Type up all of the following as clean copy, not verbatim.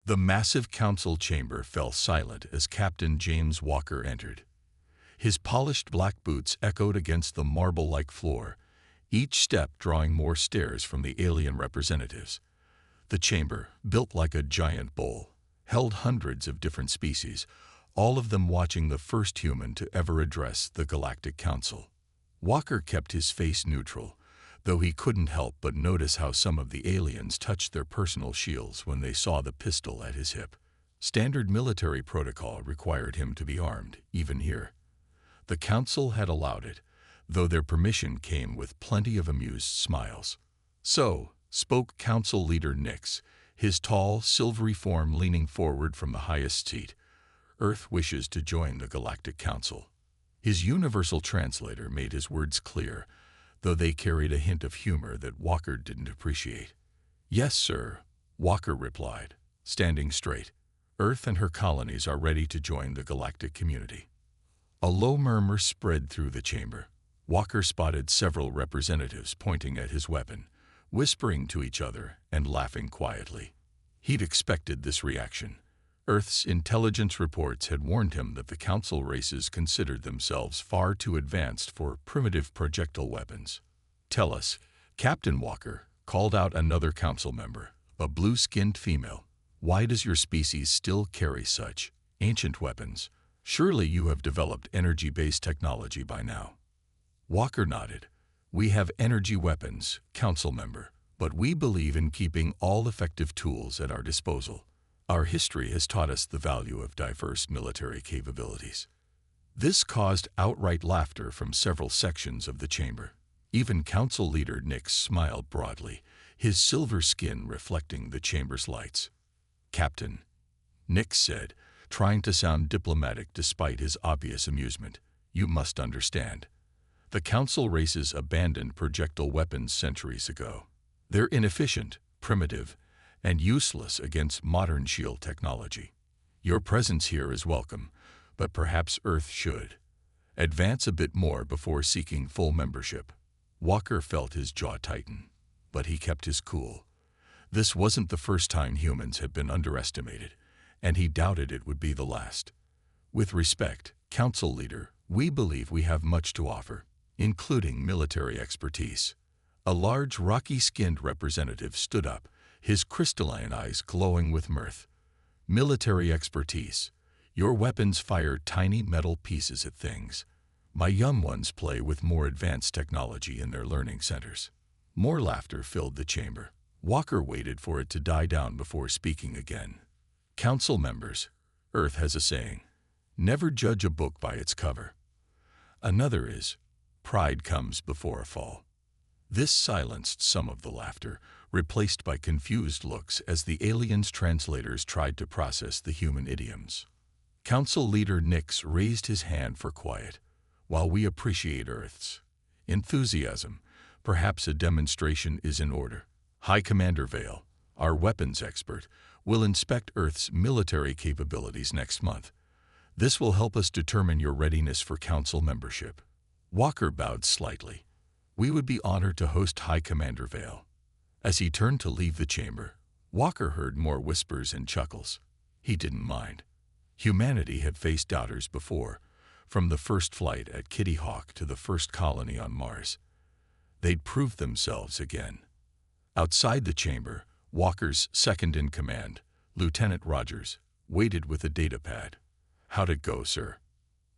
The massive council chamber fell silent as Captain James Walker entered. His polished black boots echoed against the marble-like floor, each step drawing more stares from the alien representatives. The chamber, built like a giant bowl, held hundreds of different species, all of them watching the first human to ever address the Galactic Council. Walker kept his face neutral, though he couldn't help but notice how some of the aliens touched their personal shields when they saw the pistol at his hip. Standard military protocol required him to be armed, even here. The council had allowed it, though their permission came with plenty of amused smiles. "So," spoke Council Leader Nix, his tall, silvery form leaning forward from the highest seat, "Earth wishes to join the Galactic Council." His universal translator made his words clear, though they carried a hint of humor that Walker didn't appreciate. "Yes, sir," Walker replied, standing straight. "Earth and her colonies are ready to join the galactic community." A low murmur spread through the chamber. Walker spotted several representatives pointing at his weapon, whispering to each other and laughing quietly. He'd expected this reaction. Earth's intelligence reports had warned him that the Council races considered themselves far too advanced for primitive projectile weapons. "Tell us," Captain Walker called out another Council member, a blue-skinned female, "why does your species still carry such ancient weapons? Surely you have developed energy-based technology by now." Walker nodded. "We have energy weapons, Council member, but we believe in keeping all effective tools at our disposal. Our history has taught us the value of diverse military capabilities." This caused outright laughter from several sections of the chamber. Even Council Leader Nix smiled broadly, his silver skin reflecting the chamber's lights. "Captain," Nix said, trying to sound diplomatic despite his obvious amusement, "you must understand. The Council races abandoned projectile weapons centuries ago. They're inefficient, primitive, and useless against modern shield technology. Your presence here is welcome, but perhaps Earth should advance a bit more before seeking full membership." Walker felt his jaw tighten, but he kept his cool. This wasn't the first time humans had been underestimated, and he doubted it would be the last. "With respect, Council Leader, we believe we have much to offer, including military expertise." A large, rocky-skinned representative stood up, his crystalline eyes glowing with mirth. "Military expertise. Your weapons fire tiny metal pieces at things. My young ones play with more advanced technology in their learning centers." More laughter filled the chamber. Walker waited for it to die down before speaking again. "Council members, Earth has a saying, never judge a book by its cover. Another is, pride comes before a fall." This silenced some of the laughter, replaced by confused looks as the aliens' translators tried to process the human idioms. Council Leader Nix raised his hand for quiet. "While we appreciate Earth's enthusiasm, perhaps a demonstration is in order. High Commander Vale, our weapons expert, will inspect Earth's military capabilities next month. This will help us determine your readiness for Council membership." Walker bowed slightly. "We would be honored to host High Commander Vale." As he turned to leave the chamber, Walker heard more whispers and chuckles. He didn't mind. Humanity had faced doubters before, from the first flight at Kitty Hawk to the first colony on Mars. They'd proved themselves again. Outside the chamber, Walker's second-in-command, Lieutenant Rogers, waited with a datapad. "How'd it go, sir?"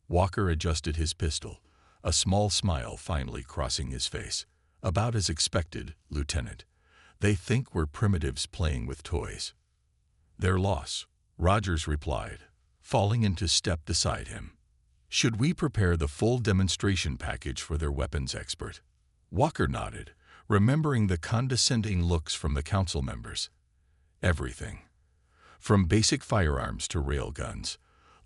Walker adjusted his pistol, a small smile finally crossing his face. "About as expected, Lieutenant. They think we're primitives playing with toys." "Their loss," Rogers replied, falling into step beside him. "Should we prepare the full demonstration package for their weapons expert?" Walker nodded, remembering the condescending looks from the Council members. "Everything. From basic firearms to railguns.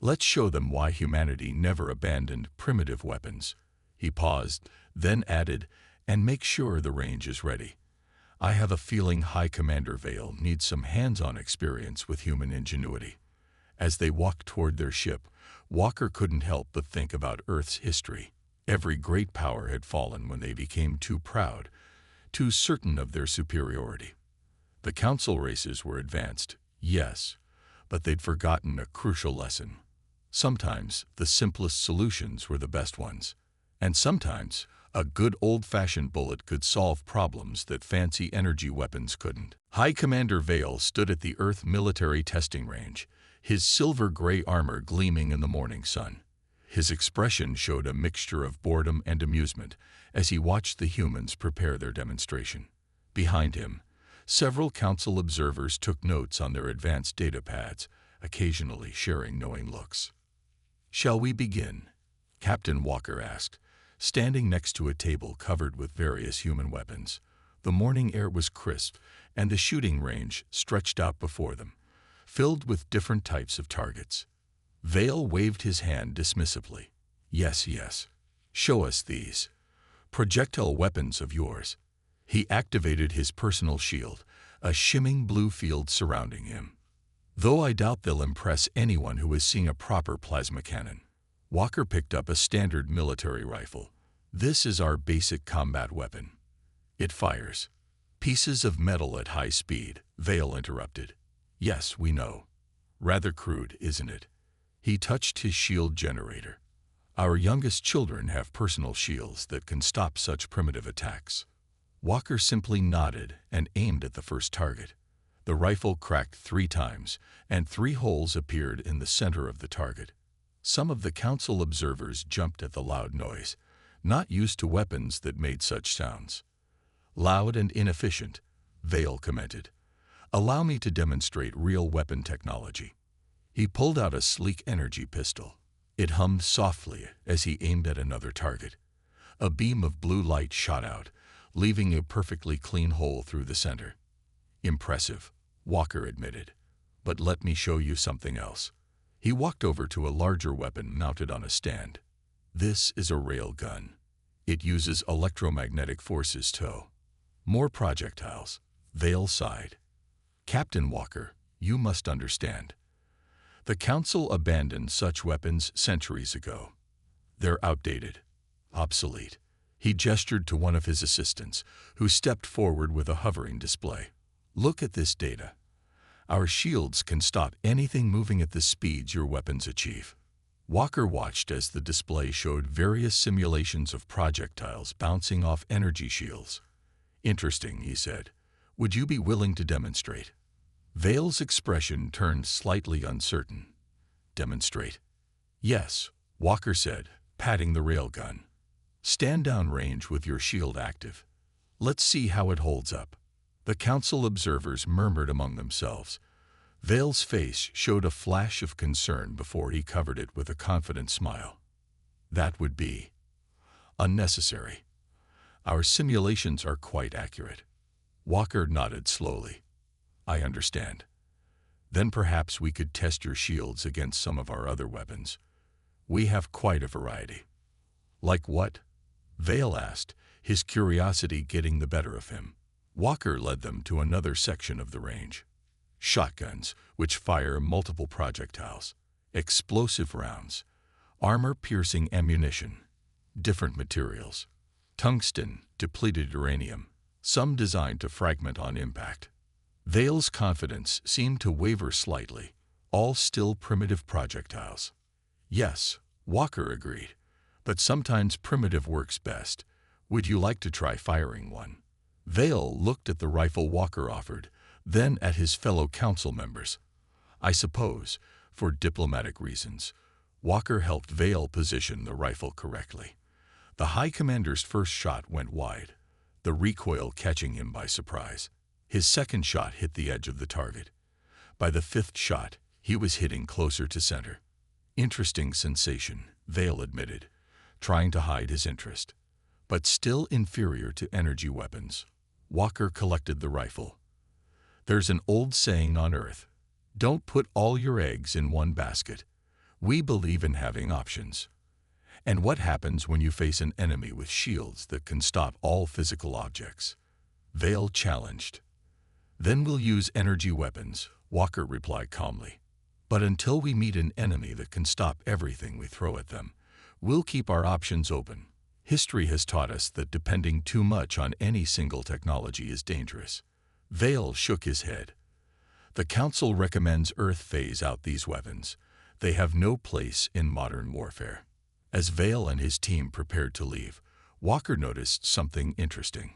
Let's show them why humanity never abandoned primitive weapons." He paused, then added, "and make sure the range is ready. I have a feeling High Commander Vale needs some hands-on experience with human ingenuity." As they walked toward their ship, Walker couldn't help but think about Earth's history. Every great power had fallen when they became too proud, too certain of their superiority. The Council races were advanced, yes, but they'd forgotten a crucial lesson. Sometimes the simplest solutions were the best ones, and sometimes a good old-fashioned bullet could solve problems that fancy energy weapons couldn't. High Commander Vale stood at the Earth military testing range, his silver-gray armor gleaming in the morning sun. His expression showed a mixture of boredom and amusement as he watched the humans prepare their demonstration. Behind him, several council observers took notes on their advanced data pads, occasionally sharing knowing looks. "Shall we begin?" Captain Walker asked, standing next to a table covered with various human weapons. The morning air was crisp, and the shooting range stretched out before them, filled with different types of targets. Vale waved his hand dismissively. "Yes, yes. Show us these projectile weapons of yours." He activated his personal shield, a shimming blue field surrounding him. "Though I doubt they'll impress anyone who has seen a proper plasma cannon." Walker picked up a standard military rifle. "This is our basic combat weapon. It fires pieces of metal at high speed," Vale interrupted. "Yes, we know. Rather crude, isn't it?" He touched his shield generator. "Our youngest children have personal shields that can stop such primitive attacks." Walker simply nodded and aimed at the first target. The rifle cracked 3 times, and 3 holes appeared in the center of the target. Some of the council observers jumped at the loud noise, not used to weapons that made such sounds. "Loud and inefficient," Vale commented. "Allow me to demonstrate real weapon technology." He pulled out a sleek energy pistol. It hummed softly as he aimed at another target. A beam of blue light shot out, leaving a perfectly clean hole through the center. "Impressive," Walker admitted. "But let me show you something else." He walked over to a larger weapon mounted on a stand. "This is a rail gun. It uses electromagnetic forces to more projectiles." Vale sighed. "Captain Walker, you must understand. The Council abandoned such weapons centuries ago. They're outdated, obsolete." He gestured to one of his assistants, who stepped forward with a hovering display. "Look at this data. Our shields can stop anything moving at the speeds your weapons achieve." Walker watched as the display showed various simulations of projectiles bouncing off energy shields. "Interesting," he said. "Would you be willing to demonstrate?" Vale's expression turned slightly uncertain. "Demonstrate?" "Yes," Walker said, patting the railgun. "Stand downrange with your shield active. Let's see how it holds up." The council observers murmured among themselves. Vale's face showed a flash of concern before he covered it with a confident smile. "That would be unnecessary. Our simulations are quite accurate." Walker nodded slowly. "I understand. Then perhaps we could test your shields against some of our other weapons. We have quite a variety." "Like what?" Vale asked, his curiosity getting the better of him. Walker led them to another section of the range. "Shotguns, which fire multiple projectiles, explosive rounds, armor-piercing ammunition, different materials, tungsten, depleted uranium, some designed to fragment on impact." Vale's confidence seemed to waver slightly, all still primitive projectiles. "Yes," Walker agreed, "but sometimes primitive works best. Would you like to try firing one?" Vale looked at the rifle Walker offered, then at his fellow council members. "I suppose, for diplomatic reasons." Walker helped Vale position the rifle correctly. The High Commander's first shot went wide, the recoil catching him by surprise. His second shot hit the edge of the target. By the 5th shot, he was hitting closer to center. "Interesting sensation," Vale admitted, trying to hide his interest. "But still inferior to energy weapons." Walker collected the rifle. "There's an old saying on Earth, don't put all your eggs in one basket. We believe in having options." "And what happens when you face an enemy with shields that can stop all physical objects?" Vale challenged. "Then we'll use energy weapons," Walker replied calmly. "But until we meet an enemy that can stop everything we throw at them, we'll keep our options open. History has taught us that depending too much on any single technology is dangerous." Vale shook his head. The Council recommends Earth phase out these weapons. They have no place in modern warfare. As Vale and his team prepared to leave, Walker noticed something interesting.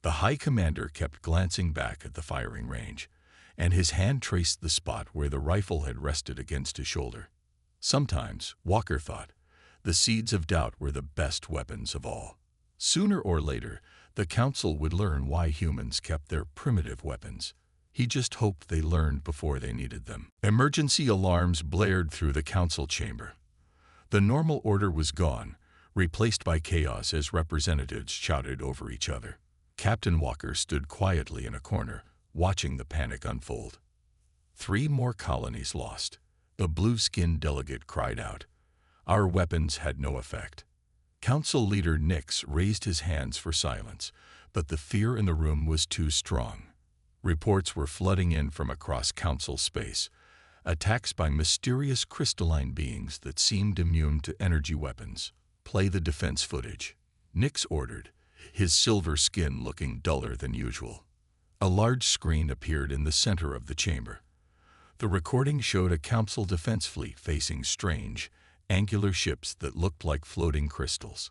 The High Commander kept glancing back at the firing range, and his hand traced the spot where the rifle had rested against his shoulder. Sometimes, Walker thought, the seeds of doubt were the best weapons of all. Sooner or later, the Council would learn why humans kept their primitive weapons. He just hoped they learned before they needed them. Emergency alarms blared through the Council chamber. The normal order was gone, replaced by chaos as representatives shouted over each other. Captain Walker stood quietly in a corner, watching the panic unfold. 3 more colonies lost. The blue-skinned delegate cried out. Our weapons had no effect. Council leader Nix raised his hands for silence, but the fear in the room was too strong. Reports were flooding in from across Council space, attacks by mysterious crystalline beings that seemed immune to energy weapons. Play the defense footage, Nix ordered, his silver skin looking duller than usual. A large screen appeared in the center of the chamber. The recording showed a Council defense fleet facing strange, angular ships that looked like floating crystals.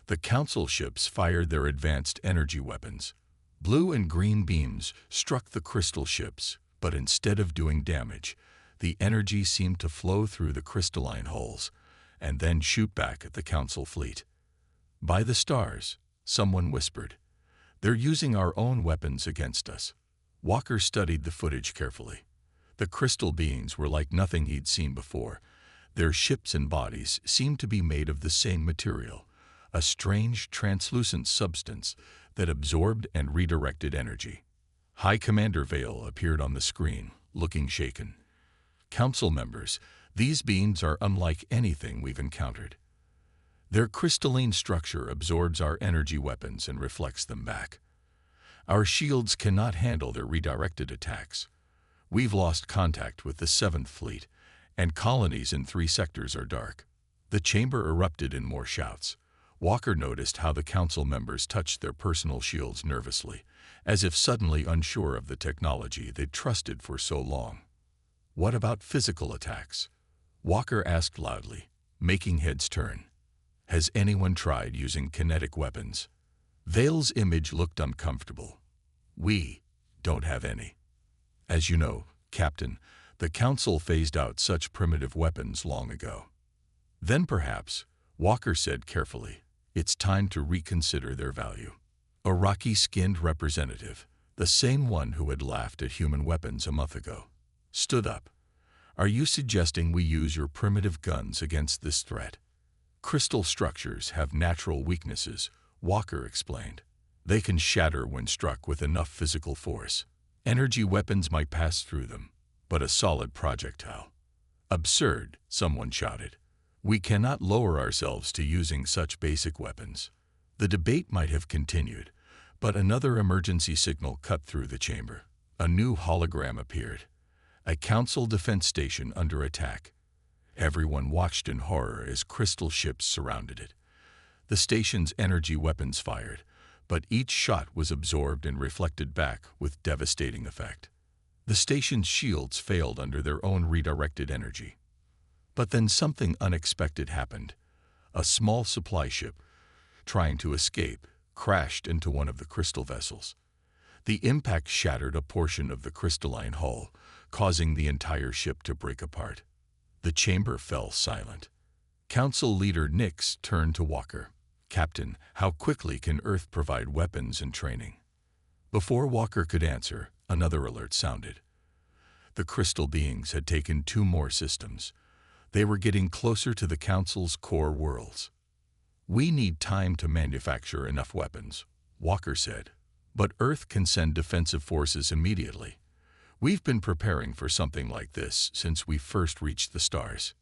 The Council ships fired their advanced energy weapons. Blue and green beams struck the crystal ships, but instead of doing damage, the energy seemed to flow through the crystalline hulls and then shoot back at the Council fleet. By the stars, someone whispered, they're using our own weapons against us. Walker studied the footage carefully. The crystal beings were like nothing he'd seen before. Their ships and bodies seemed to be made of the same material, a strange, translucent substance that absorbed and redirected energy. High Commander Vale appeared on the screen, looking shaken. Council members, these beings are unlike anything we've encountered. Their crystalline structure absorbs our energy weapons and reflects them back. Our shields cannot handle their redirected attacks. We've lost contact with the 7th Fleet, and colonies in 3 sectors are dark. The chamber erupted in more shouts. Walker noticed how the Council members touched their personal shields nervously, as if suddenly unsure of the technology they'd trusted for so long. What about physical attacks? Walker asked loudly, making heads turn. Has anyone tried using kinetic weapons? Vale's image looked uncomfortable. We don't have any. As you know, Captain, the Council phased out such primitive weapons long ago. Then perhaps, Walker said carefully, it's time to reconsider their value. A rocky-skinned representative, the same one who had laughed at human weapons a month ago, stood up. Are you suggesting we use your primitive guns against this threat? Crystal structures have natural weaknesses, Walker explained. They can shatter when struck with enough physical force. Energy weapons might pass through them, but a solid projectile. Absurd, someone shouted. We cannot lower ourselves to using such basic weapons. The debate might have continued, but another emergency signal cut through the chamber. A new hologram appeared. A Council defense station under attack. Everyone watched in horror as crystal ships surrounded it. The station's energy weapons fired, but each shot was absorbed and reflected back with devastating effect. The station's shields failed under their own redirected energy. But then something unexpected happened. A small supply ship, trying to escape, crashed into one of the crystal vessels. The impact shattered a portion of the crystalline hull, causing the entire ship to break apart. The chamber fell silent. Council leader Nix turned to Walker. Captain, how quickly can Earth provide weapons and training? Before Walker could answer, another alert sounded. The crystal beings had taken 2 more systems. They were getting closer to the Council's core worlds. We need time to manufacture enough weapons, Walker said. But Earth can send defensive forces immediately. We've been preparing for something like this since we first reached the stars.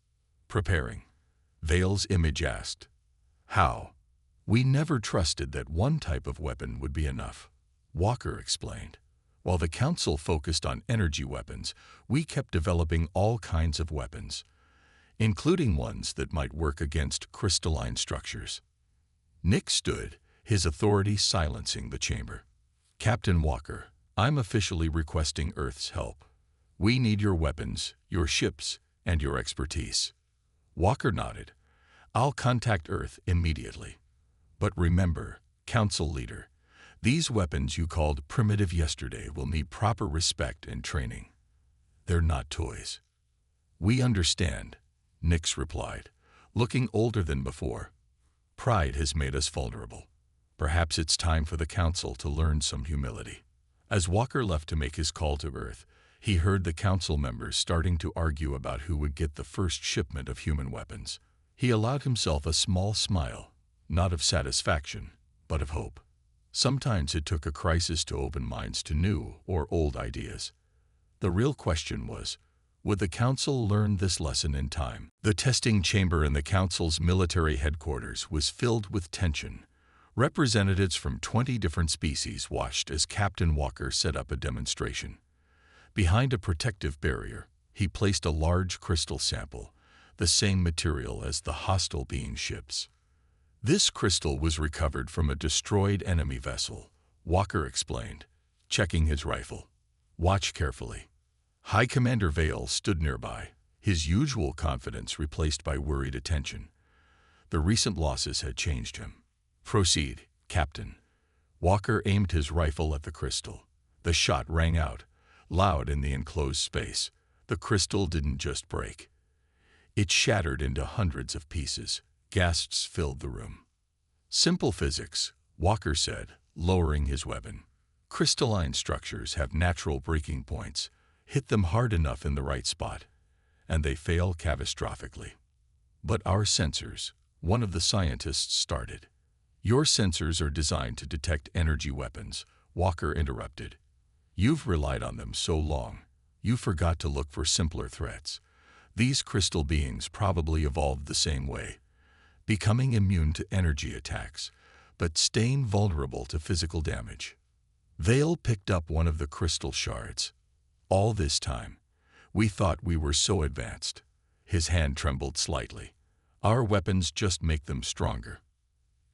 Preparing? Vale's image asked. How? We never trusted that one type of weapon would be enough, Walker explained. While the Council focused on energy weapons, we kept developing all kinds of weapons, including ones that might work against crystalline structures. Nick stood, his authority silencing the chamber. Captain Walker, I'm officially requesting Earth's help. We need your weapons, your ships, and your expertise. Walker nodded. I'll contact Earth immediately. But remember, Council Leader, these weapons you called primitive yesterday will need proper respect and training. They're not toys. We understand, Nix replied, looking older than before. Pride has made us vulnerable. Perhaps it's time for the Council to learn some humility. As Walker left to make his call to Earth, he heard the Council members starting to argue about who would get the first shipment of human weapons. He allowed himself a small smile, not of satisfaction, but of hope. Sometimes it took a crisis to open minds to new or old ideas. The real question was, would the Council learn this lesson in time? The testing chamber in the Council's military headquarters was filled with tension. Representatives from 20 different species watched as Captain Walker set up a demonstration. Behind a protective barrier, he placed a large crystal sample, the same material as the hostile being ships. This crystal was recovered from a destroyed enemy vessel, Walker explained, checking his rifle. Watch carefully. High Commander Vale stood nearby, his usual confidence replaced by worried attention. The recent losses had changed him. Proceed, Captain. Walker aimed his rifle at the crystal. The shot rang out, loud in the enclosed space. The crystal didn't just break. It shattered into hundreds of pieces. Gasps filled the room. Simple physics, Walker said, lowering his weapon. Crystalline structures have natural breaking points. Hit them hard enough in the right spot, and they fail catastrophically. But our sensors, one of the scientists started. Your sensors are designed to detect energy weapons, Walker interrupted. You've relied on them so long, you forgot to look for simpler threats. These crystal beings probably evolved the same way, becoming immune to energy attacks, but staying vulnerable to physical damage. Vale picked up one of the crystal shards. All this time, we thought we were so advanced. His hand trembled slightly. Our weapons just make them stronger.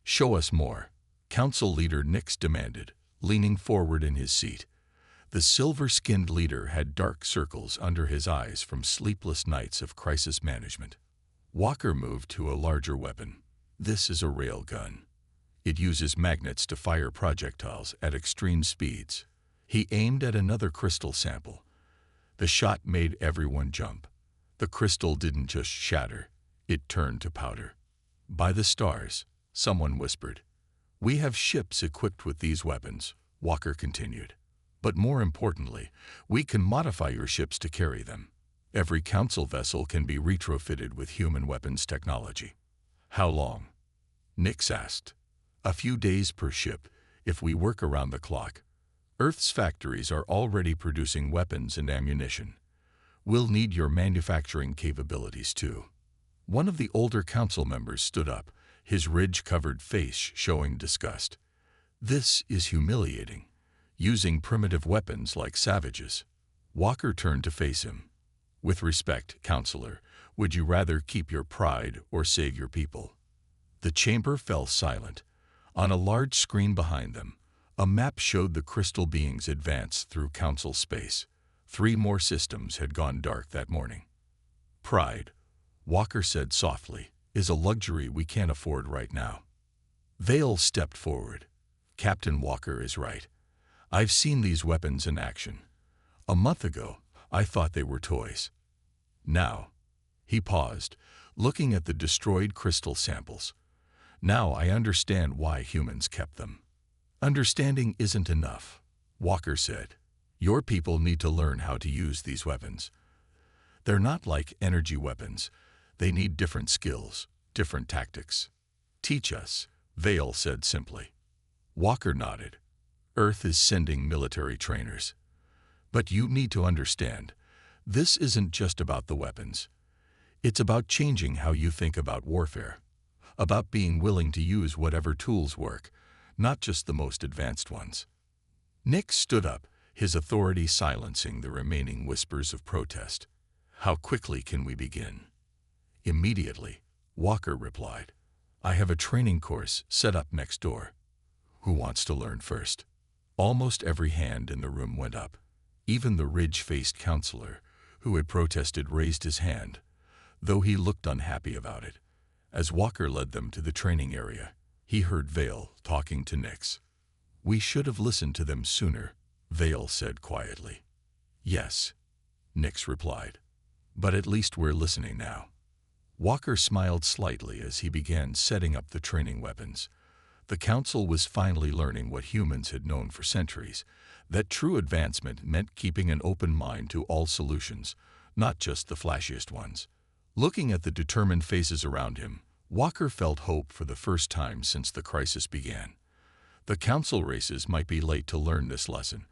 Show us more, Council Leader Nix demanded, leaning forward in his seat. The silver-skinned leader had dark circles under his eyes from sleepless nights of crisis management. Walker moved to a larger weapon. This is a railgun. It uses magnets to fire projectiles at extreme speeds. He aimed at another crystal sample. The shot made everyone jump. The crystal didn't just shatter, it turned to powder. By the stars, someone whispered. We have ships equipped with these weapons, Walker continued. But more importantly, we can modify your ships to carry them. Every Council vessel can be retrofitted with human weapons technology. How long? Nix asked. A few days per ship, if we work around the clock. Earth's factories are already producing weapons and ammunition. We'll need your manufacturing capabilities too. One of the older Council members stood up, his ridge-covered face showing disgust. This is humiliating. Using primitive weapons like savages. Walker turned to face him. With respect, Counselor, would you rather keep your pride or save your people? The chamber fell silent. On a large screen behind them, a map showed the crystal beings advance through Council space. 3 more systems had gone dark that morning. Pride, Walker said softly, is a luxury we can't afford right now. Vale stepped forward. Captain Walker is right. I've seen these weapons in action. A month ago, I thought they were toys. Now, he paused, looking at the destroyed crystal samples. Now I understand why humans kept them. Understanding isn't enough, Walker said. Your people need to learn how to use these weapons. They're not like energy weapons. They need different skills, different tactics. Teach us, Vale said simply. Walker nodded. Earth is sending military trainers. But you need to understand, this isn't just about the weapons. It's about changing how you think about warfare, about being willing to use whatever tools work, not just the most advanced ones. Nick stood up, his authority silencing the remaining whispers of protest. How quickly can we begin? Immediately, Walker replied. I have a training course set up next door. Who wants to learn first? Almost every hand in the room went up. Even the ridge-faced counselor, who had protested, raised his hand, though he looked unhappy about it. As Walker led them to the training area, he heard Vale talking to Nix. "We should have listened to them sooner," Vale said quietly. "Yes," Nix replied, "but at least we're listening now." Walker smiled slightly as he began setting up the training weapons. The Council was finally learning what humans had known for centuries, that true advancement meant keeping an open mind to all solutions, not just the flashiest ones. Looking at the determined faces around him, Walker felt hope for the first time since the crisis began. The Council races might be late to learn this lesson,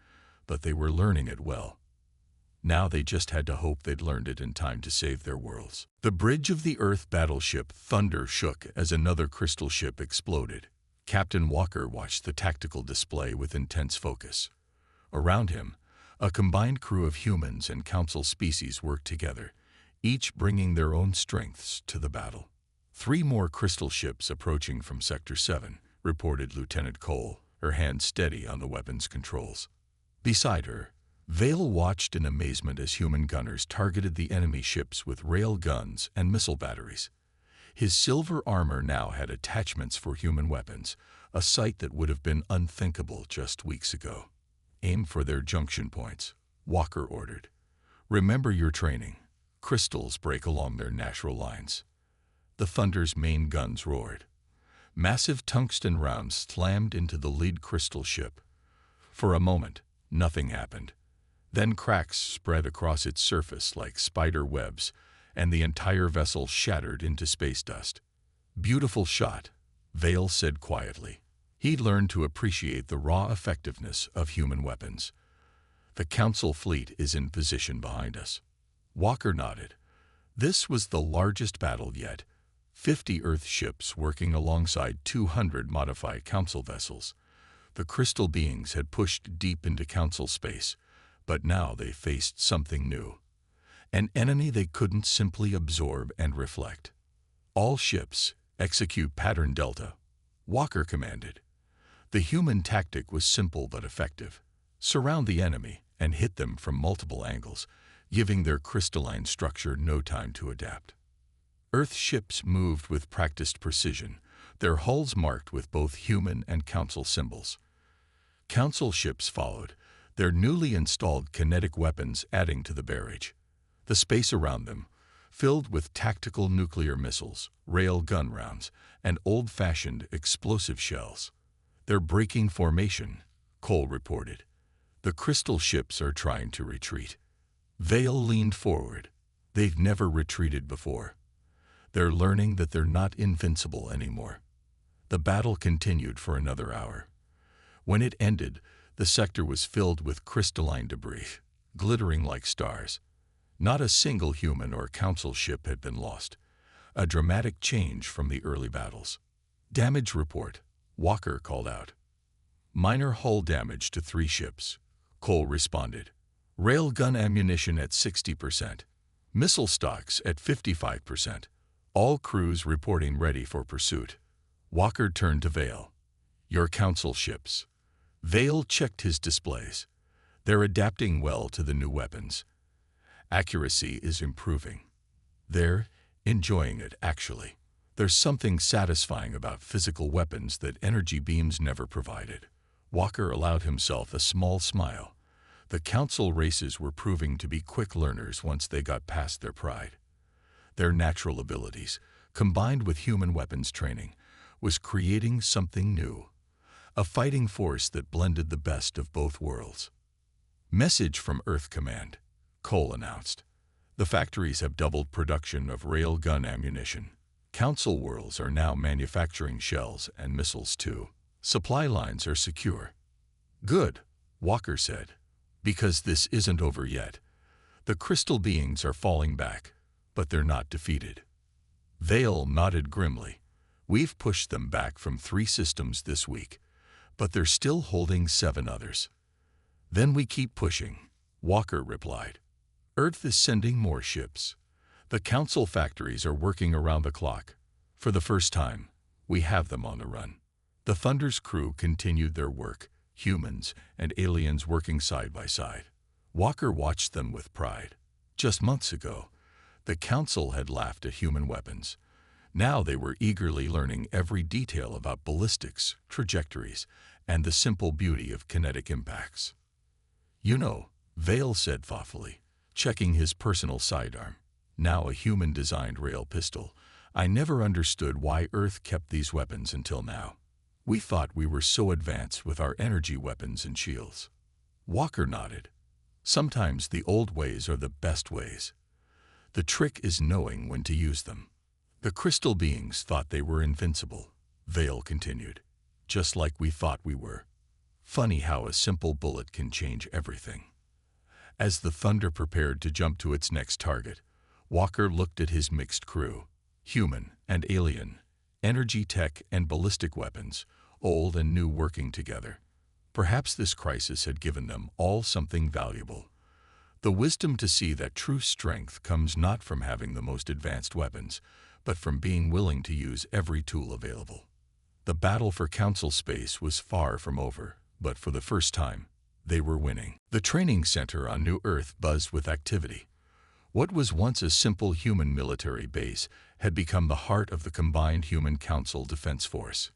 but they were learning it well. Now they just had to hope they'd learned it in time to save their worlds. The bridge of the Earth battleship Thunder shook as another crystal ship exploded. Captain Walker watched the tactical display with intense focus. Around him, a combined crew of humans and Council species worked together, each bringing their own strengths to the battle. 3 more crystal ships approaching from Sector 7, reported Lieutenant Cole, her hand steady on the weapons controls. Beside her, Vale watched in amazement as human gunners targeted the enemy ships with rail guns and missile batteries. His silver armor now had attachments for human weapons, a sight that would have been unthinkable just weeks ago. "Aim for their junction points," Walker ordered. "Remember your training. Crystals break along their natural lines." The Thunder's main guns roared. Massive tungsten rounds slammed into the lead crystal ship. For a moment, nothing happened. Then cracks spread across its surface like spider webs, and the entire vessel shattered into space dust. "Beautiful shot," Vale said quietly. He'd learned to appreciate the raw effectiveness of human weapons. "The Council fleet is in position behind us." Walker nodded. This was the largest battle yet. 50 Earth ships working alongside 200 modified Council vessels. The crystal beings had pushed deep into Council space, but now they faced something new. An enemy they couldn't simply absorb and reflect. "All ships, execute Pattern Delta," Walker commanded. The human tactic was simple but effective. Surround the enemy and hit them from multiple angles, giving their crystalline structure no time to adapt. Earth ships moved with practiced precision, their hulls marked with both human and Council symbols. Council ships followed, their newly installed kinetic weapons adding to the barrage. The space around them, filled with tactical nuclear missiles, rail gun rounds, and old-fashioned explosive shells. "They're breaking formation," Cole reported. "The crystal ships are trying to retreat." Vale leaned forward. They've never retreated before. They're learning that they're not invincible anymore. The battle continued for another hour. When it ended, the sector was filled with crystalline debris, glittering like stars. Not a single human or Council ship had been lost. A dramatic change from the early battles. "Damage report," Walker called out. "Minor hull damage to 3 ships," Cole responded. "Railgun ammunition at 60%. Missile stocks at 55%. All crews reporting ready for pursuit." Walker turned to Vale. "Your Council ships." Vale checked his displays. "They're adapting well to the new weapons. Accuracy is improving. They're enjoying it, actually. There's something satisfying about physical weapons that energy beams never provided." Walker allowed himself a small smile. The Council races were proving to be quick learners once they got past their pride. Their natural abilities, combined with human weapons training, was creating something new. A fighting force that blended the best of both worlds. "Message from Earth Command," Cole announced. "The factories have doubled production of railgun ammunition. Council worlds are now manufacturing shells and missiles too. Supply lines are secure." "Good," Walker said, "because this isn't over yet. The crystal beings are falling back, but they're not defeated." Vale nodded grimly. "We've pushed them back from 3 systems this week, but they're still holding 7 others." "Then we keep pushing," Walker replied. "Earth is sending more ships. The Council factories are working around the clock. For the first time, we have them on the run." The Thunder's crew continued their work, humans and aliens working side by side. Walker watched them with pride. Just months ago, the Council had laughed at human weapons. Now they were eagerly learning every detail about ballistics, trajectories, and the simple beauty of kinetic impacts. "You know," Vale said thoughtfully, checking his personal sidearm, now a human-designed rail pistol, "I never understood why Earth kept these weapons until now. We thought we were so advanced with our energy weapons and shields." Walker nodded. "Sometimes the old ways are the best ways. The trick is knowing when to use them." "The crystal beings thought they were invincible," Vale continued, "just like we thought we were. Funny how a simple bullet can change everything." As the Thunder prepared to jump to its next target, Walker looked at his mixed crew, human and alien, energy tech and ballistic weapons, old and new working together. Perhaps this crisis had given them all something valuable. The wisdom to see that true strength comes not from having the most advanced weapons, but from being willing to use every tool available. The battle for Council space was far from over, but for the first time, they were winning. The training center on New Earth buzzed with activity. What was once a simple human military base had become the heart of the combined Human Council Defense Force.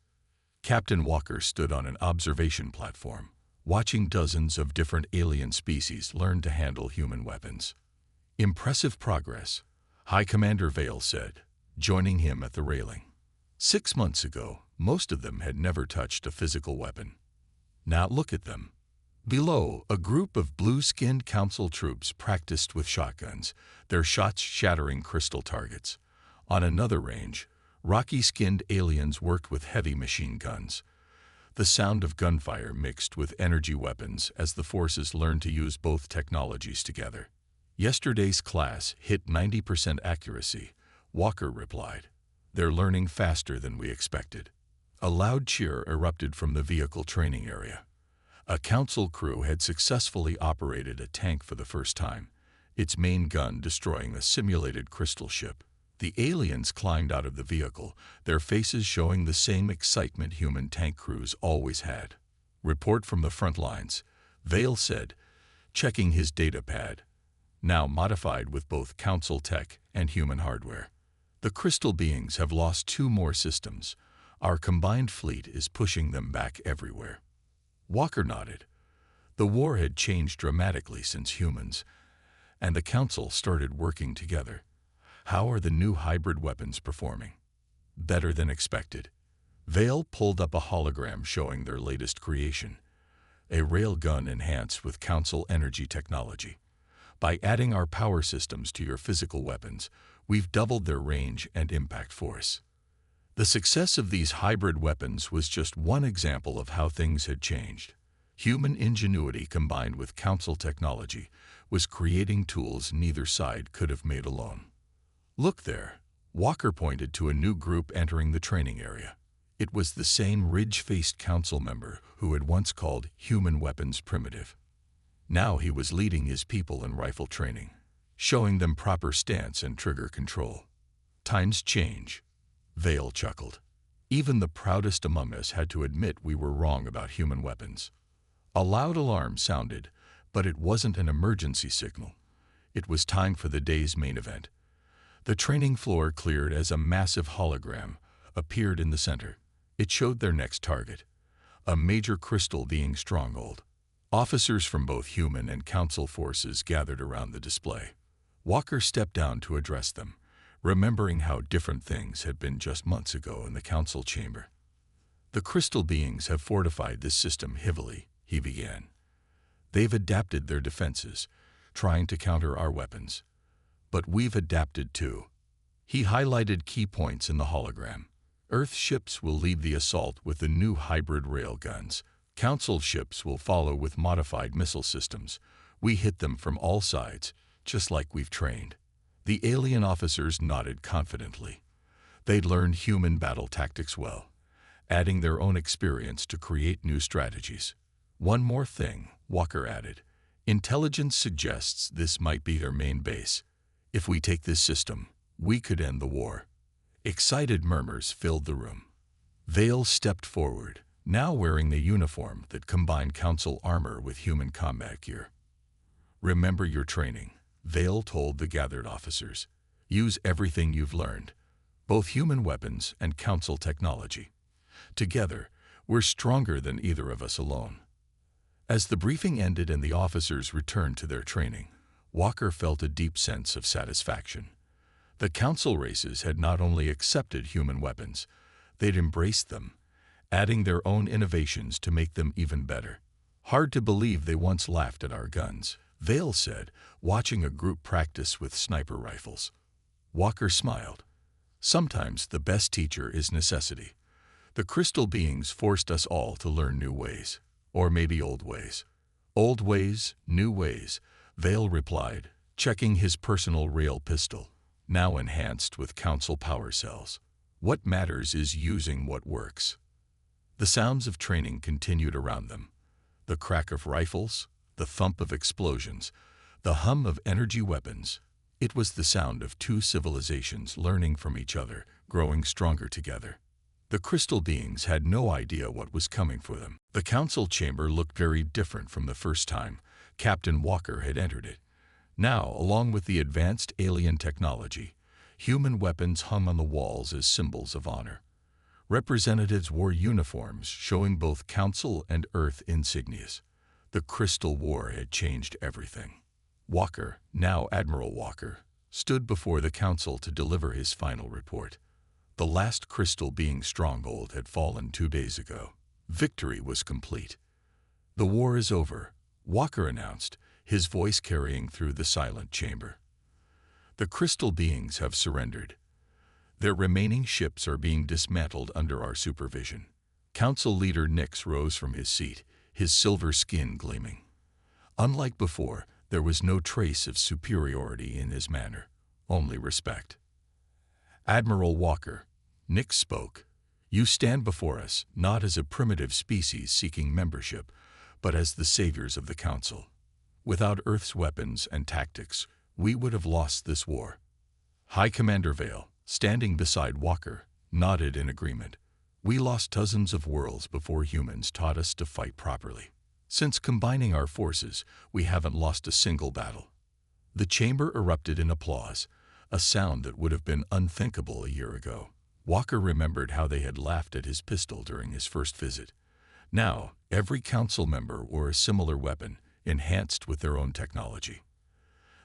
Captain Walker stood on an observation platform, watching dozens of different alien species learn to handle human weapons. "Impressive progress," High Commander Vale said, joining him at the railing. 6 months ago, most of them had never touched a physical weapon. Now look at them. Below, a group of blue-skinned council troops practiced with shotguns, their shots shattering crystal targets. On another range, rocky-skinned aliens worked with heavy machine guns. The sound of gunfire mixed with energy weapons as the forces learned to use both technologies together. "Yesterday's class hit 90% accuracy," Walker replied. "They're learning faster than we expected." A loud cheer erupted from the vehicle training area. A council crew had successfully operated a tank for the first time, its main gun destroying a simulated crystal ship. The aliens climbed out of the vehicle, their faces showing the same excitement human tank crews always had. "Report from the front lines," Vale said, checking his data pad, now modified with both council tech and human hardware. "The crystal beings have lost 2 more systems. Our combined fleet is pushing them back everywhere." Walker nodded. The war had changed dramatically since humans, and the council started working together. "How are the new hybrid weapons performing?" "Better than expected." Vale pulled up a hologram showing their latest creation, a railgun enhanced with council energy technology. "By adding our power systems to your physical weapons, we've doubled their range and impact force." The success of these hybrid weapons was just one example of how things had changed. Human ingenuity combined with council technology was creating tools neither side could have made alone. "Look there," Walker pointed to a new group entering the training area. It was the same ridge-faced council member who had once called human weapons primitive. Now he was leading his people in rifle training, showing them proper stance and trigger control. "Times change," Vale chuckled. "Even the proudest among us had to admit we were wrong about human weapons." A loud alarm sounded, but it wasn't an emergency signal. It was time for the day's main event. The training floor cleared as a massive hologram appeared in the center. It showed their next target, a major crystal being stronghold. Officers from both human and council forces gathered around the display. Walker stepped down to address them, remembering how different things had been just months ago in the council chamber. "The crystal beings have fortified this system heavily," he began. "They've adapted their defenses, trying to counter our weapons. But we've adapted too." He highlighted key points in the hologram. "Earth ships will lead the assault with the new hybrid rail guns. Council ships will follow with modified missile systems. We hit them from all sides, just like we've trained." The alien officers nodded confidently. They'd learned human battle tactics well, adding their own experience to create new strategies. "One more thing," Walker added. "Intelligence suggests this might be their main base. If we take this system, we could end the war." Excited murmurs filled the room. Vale stepped forward, now wearing the uniform that combined council armor with human combat gear. Remember your training, Vale told the gathered officers. Use everything you've learned, both human weapons and council technology. Together, we're stronger than either of us alone. As the briefing ended and the officers returned to their training, Walker felt a deep sense of satisfaction. The council races had not only accepted human weapons, they'd embraced them, adding their own innovations to make them even better. Hard to believe they once laughed at our guns, Vale said, watching a group practice with sniper rifles. Walker smiled. Sometimes the best teacher is necessity. The crystal beings forced us all to learn new ways. Or maybe old ways. Old ways, new ways, Vale replied, checking his personal rail pistol, now enhanced with council power cells. What matters is using what works. The sounds of training continued around them. The crack of rifles, the thump of explosions, the hum of energy weapons. It was the sound of two civilizations learning from each other, growing stronger together. The crystal beings had no idea what was coming for them. The council chamber looked very different from the first time Captain Walker had entered it. Now, along with the advanced alien technology, human weapons hung on the walls as symbols of honor. Representatives wore uniforms showing both council and Earth insignias. The Crystal War had changed everything. Walker, now Admiral Walker, stood before the council to deliver his final report. The last crystal being stronghold had fallen 2 days ago. Victory was complete. The war is over, Walker announced, his voice carrying through the silent chamber. The crystal beings have surrendered. Their remaining ships are being dismantled under our supervision. Council leader Nix rose from his seat, his silver skin gleaming. Unlike before, there was no trace of superiority in his manner, only respect. Admiral Walker, Nix spoke, you stand before us not as a primitive species seeking membership, but as the saviors of the Council. Without Earth's weapons and tactics, we would have lost this war. High Commander Vale, standing beside Walker, nodded in agreement. We lost dozens of worlds before humans taught us to fight properly. Since combining our forces, we haven't lost a single battle. The chamber erupted in applause, a sound that would have been unthinkable a year ago. Walker remembered how they had laughed at his pistol during his first visit. Now, every council member wore a similar weapon, enhanced with their own technology.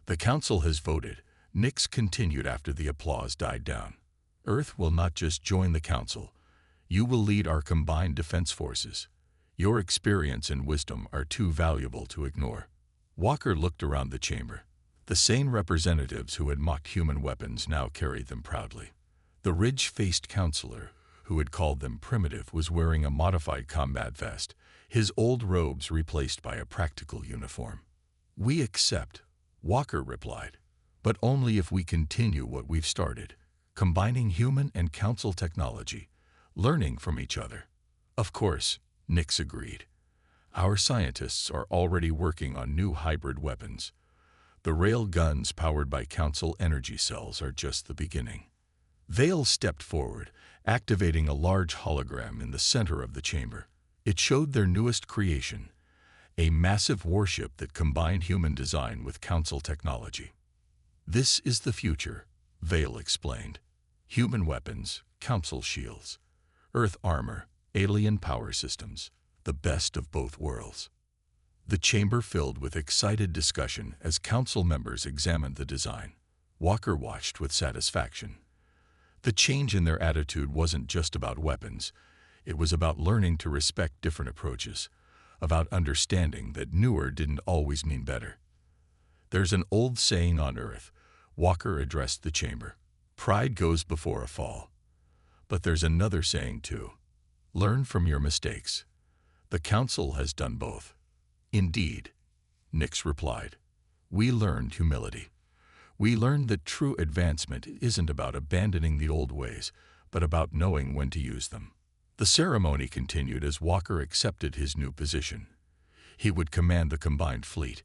The council has voted, Nix continued after the applause died down. Earth will not just join the council. You will lead our combined defense forces. Your experience and wisdom are too valuable to ignore. Walker looked around the chamber. The same representatives who had mocked human weapons now carried them proudly. The ridge-faced counselor, who had called them primitive, was wearing a modified combat vest, his old robes replaced by a practical uniform. We accept, Walker replied, but only if we continue what we've started, combining human and council technology, learning from each other. Of course, Nix agreed. Our scientists are already working on new hybrid weapons. The rail guns powered by council energy cells are just the beginning. Vale stepped forward, activating a large hologram in the center of the chamber. It showed their newest creation, a massive warship that combined human design with council technology. This is the future, Vale explained. Human weapons, council shields, Earth armor, alien power systems, the best of both worlds. The chamber filled with excited discussion as council members examined the design. Walker watched with satisfaction. The change in their attitude wasn't just about weapons. It was about learning to respect different approaches, about understanding that newer didn't always mean better. There's an old saying on Earth, Walker addressed the chamber. Pride goes before a fall. But there's another saying too. Learn from your mistakes. The council has done both. Indeed, Nix replied. We learned humility. We learned that true advancement isn't about abandoning the old ways, but about knowing when to use them. The ceremony continued as Walker accepted his new position. He would command the combined fleet,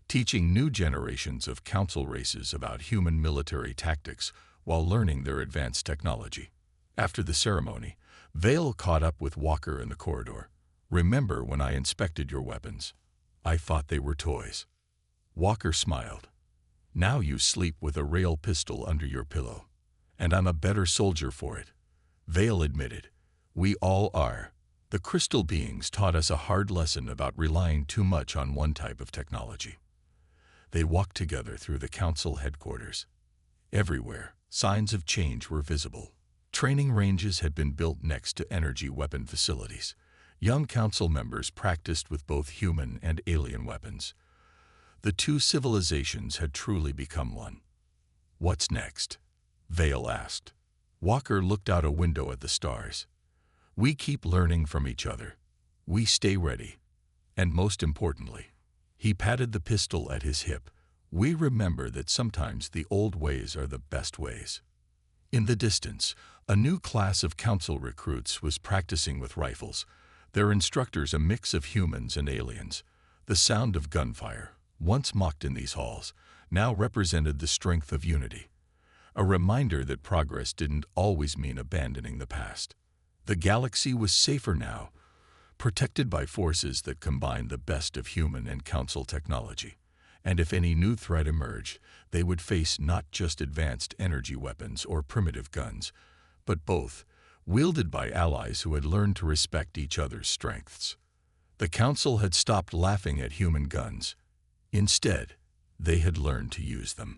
teaching new generations of council races about human military tactics while learning their advanced technology. After the ceremony, Vale caught up with Walker in the corridor. Remember when I inspected your weapons? I thought they were toys. Walker smiled. "Now you sleep with a rail pistol under your pillow. And I'm a better soldier for it." Vale admitted. "We all are. The crystal beings taught us a hard lesson about relying too much on one type of technology." They walked together through the council headquarters. Everywhere, signs of change were visible. Training ranges had been built next to energy weapon facilities. Young council members practiced with both human and alien weapons. The two civilizations had truly become one. "What's next?" Vale asked. Walker looked out a window at the stars. "We keep learning from each other. We stay ready. And most importantly," he patted the pistol at his hip, "we remember that sometimes the old ways are the best ways." In the distance, a new class of council recruits was practicing with rifles, their instructors a mix of humans and aliens. The sound of gunfire, once mocked in these halls, now represented the strength of unity. A reminder that progress didn't always mean abandoning the past. The galaxy was safer now, protected by forces that combined the best of human and council technology. And if any new threat emerged, they would face not just advanced energy weapons or primitive guns, but both, wielded by allies who had learned to respect each other's strengths. The council had stopped laughing at human guns. Instead, they had learned to use them.